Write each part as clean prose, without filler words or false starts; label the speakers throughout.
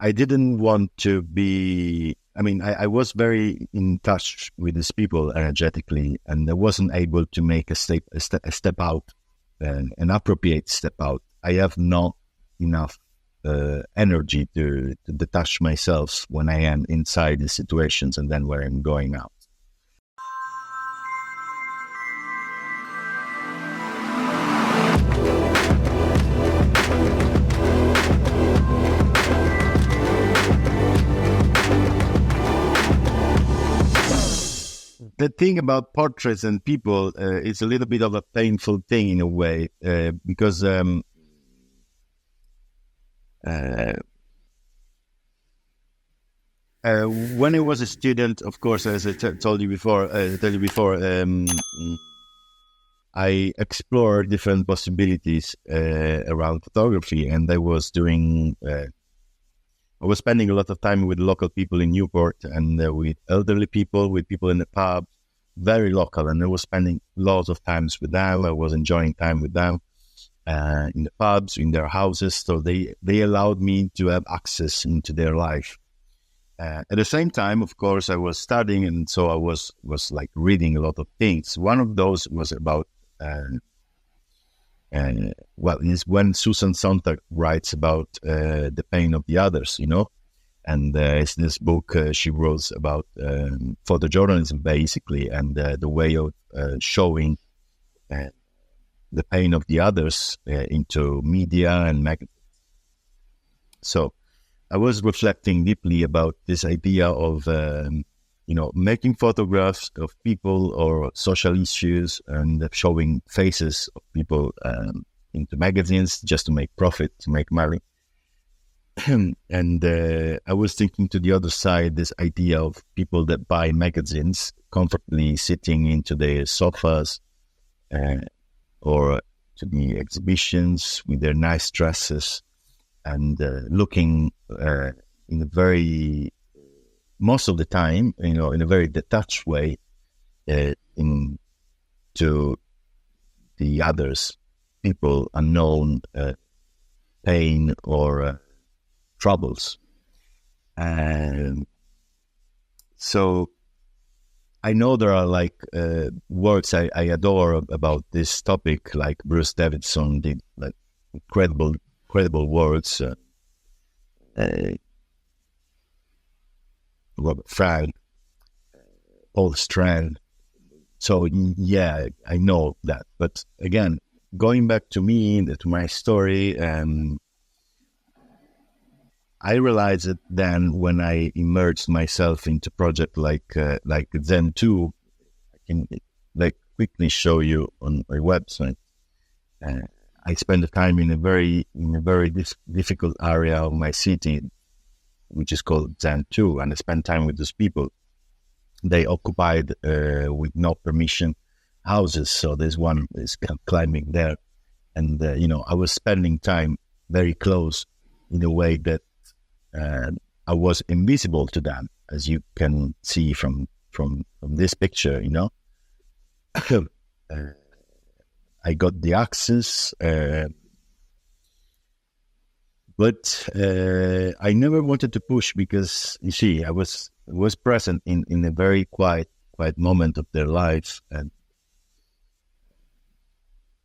Speaker 1: I didn't want to be. I mean, I was very in touch with these people energetically, and I wasn't able to make a step out, an appropriate step out. I have not enough energy to detach myself when I am inside the situations, and then when I'm going out. The thing about portraits and people is a little bit of a painful thing in a way, because when I was a student, of course, as I told you before, I explored different possibilities around photography, and I was spending a lot of time with local people in Newport, and with elderly people, with people in the pub, very local. And I was spending lots of times with them. I was enjoying time with them in the pubs, in their houses. So they allowed me to have access into their life. At the same time, of course, I was studying, and so I was like reading a lot of things. One of those was about is when Susan Sontag writes about the pain of the others, and it's this book she wrote about photojournalism, basically, and the way of showing the pain of the others into media and magazines. So I was reflecting deeply about this idea of making photographs of people or social issues and showing faces of people into magazines just to make profit, to make money. And I was thinking to the other side, this idea of people that buy magazines comfortably sitting into their sofas or to the exhibitions with their nice dresses and looking in a very... most of the time, in a very detached way, into the others, people unknown, pain or troubles. And so I know there are works I adore about this topic, like Bruce Davidson did, like incredible works. Robert Frank, Paul Strand. So yeah, I know that. But again, going back to me, to my story, I realized it then when I immersed myself into project like Zen 2. I can quickly show you on my website. I spent the time in a very difficult area of my city, which is called Zen 2, and I spent time with those people. They occupied, with no permission, houses. So there's one is climbing there. And, I was spending time very close in a way that I was invisible to them, as you can see from this picture, I got the access, but I never wanted to push because, you see, I was present in a very quiet moment of their life, and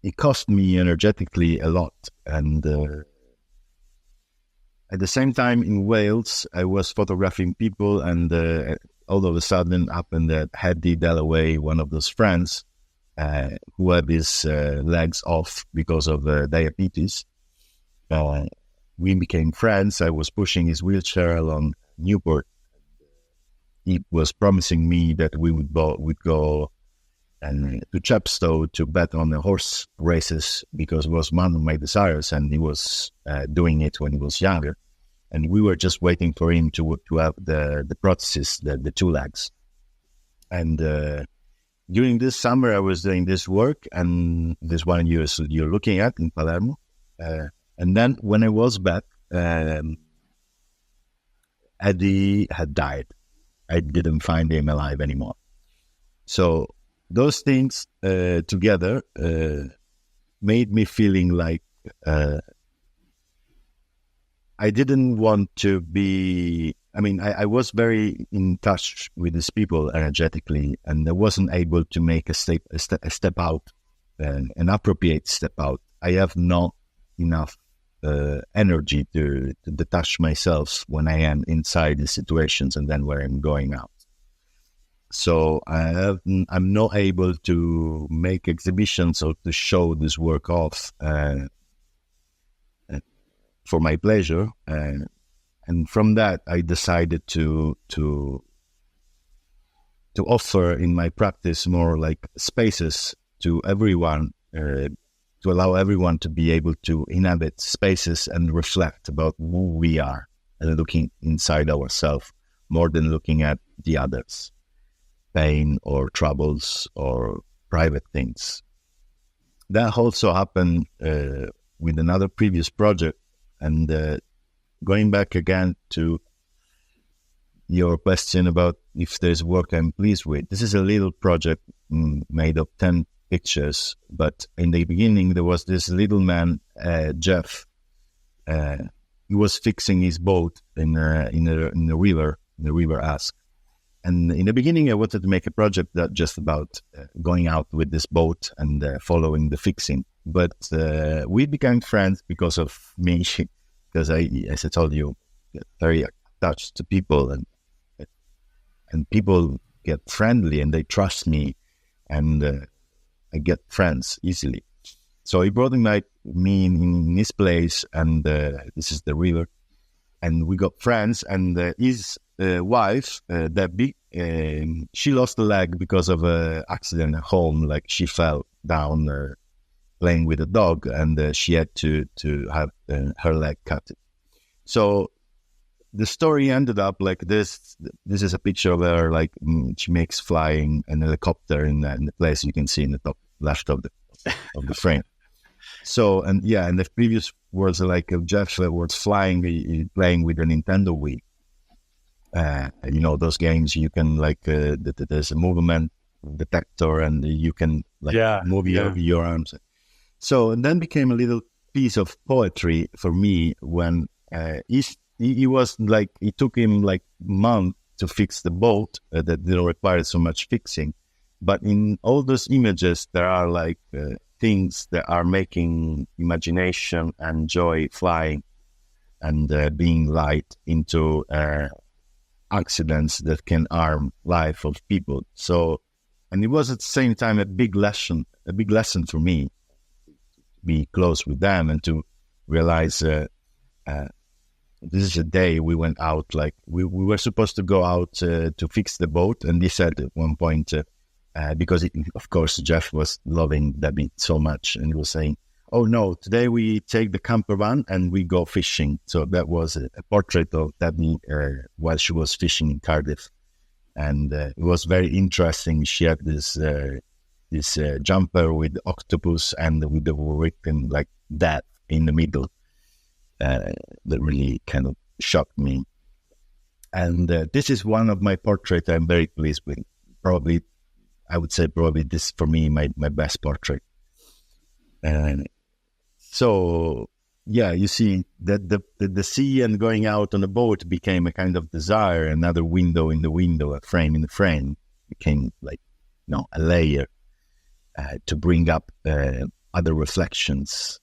Speaker 1: it cost me energetically a lot. And at the same time, in Wales, I was photographing people, and all of a sudden happened that Hedy Dalloway, one of those friends, who had his legs off because of diabetes, we became friends. I was pushing his wheelchair along Newport. He was promising me that we would go and to Chepstow to bet on the horse races, because it was one of my desires, and he was doing it when he was younger. And we were just waiting for him to have the prosthesis, the two legs. And during this summer, I was doing this work, and this one you're looking at in Palermo. And then when I was back, Eddie had died. I didn't find him alive anymore. So those things together made me feeling like I I didn't want to be. I mean, I was very in touch with these people energetically, and I wasn't able to make a step out, an appropriate step out. I have not enough energy to detach myself when I am inside the situations and then where I'm going out. So I'm not able to make exhibitions or to show this work off for my pleasure. And from that, I decided to offer in my practice more like spaces to everyone, to allow everyone to be able to inhabit spaces and reflect about who we are and looking inside ourselves more than looking at the others, pain or troubles or private things. That also happened with another previous project. And going back again to your question about if there's work I'm pleased with, this is a little project made of 10 pictures. But in the beginning, there was this little man, Jeff. He was fixing his boat in the river Ask. And in the beginning, I wanted to make a project that just about going out with this boat and following the fixing. But we became friends because of me, because as I told you, get very attached to people, and people get friendly and they trust me, and I get friends easily. So he brought me in his place, and this is the river, and we got friends. And his wife, Debbie, she lost a leg because of an accident at home. Like she fell down playing with a dog, and she had to have her leg cut. So the story ended up like this. This is a picture of her, like she makes flying an helicopter in the place you can see in the top left of the frame. So, and the previous was like Jeff was flying, playing with a Nintendo Wii. Those games you can there's a movement detector and you can move your arms. So, and then became a little piece of poetry for me when he was like, it took him like a month to fix the boat that didn't require so much fixing. But in all those images, there are like things that are making imagination and joy flying and being light into accidents that can harm life of people. So, and it was at the same time a big lesson for me to be close with them and to realize this is a day we went out, like we were supposed to go out to fix the boat. And he said at one point, because of course Jeff was loving Debbie so much, and he was saying, oh no, today we take the camper van and we go fishing. So that was a portrait of Debbie while she was fishing in Cardiff. And it was very interesting. She had this jumper with octopus and with the written like that in the middle. That really kind of shocked me. And this is one of my portraits I'm very pleased with. I would say this for me, my best portrait. And so, you see that the sea and going out on a boat became a kind of desire, another window in the window, a frame in the frame, became like, a layer to bring up other reflections.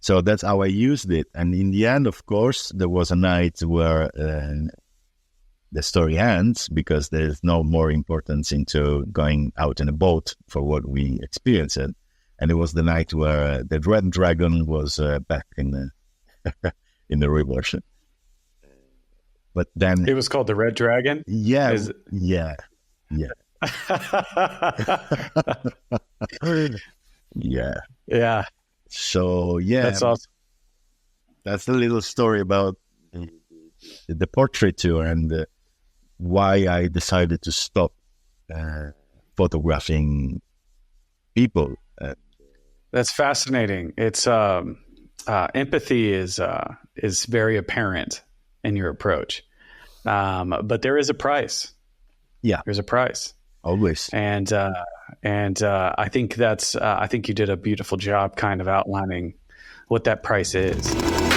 Speaker 1: So that's how I used it. And in the end, of course, there was a night where the story ends because there's no more importance into going out in a boat for what we experienced. And it was the night where the red dragon was back in the river. But then
Speaker 2: it was called the Red Dragon.
Speaker 1: Yeah.
Speaker 2: Yeah.
Speaker 1: So
Speaker 2: that's awesome.
Speaker 1: That's a little story about the portrait tour and why I decided to stop photographing people.
Speaker 2: That's fascinating. It's empathy is very apparent in your approach, but there is a price.
Speaker 1: Yeah,
Speaker 2: there's a price
Speaker 1: always,
Speaker 2: and I think I think you did a beautiful job, kind of outlining what that price is.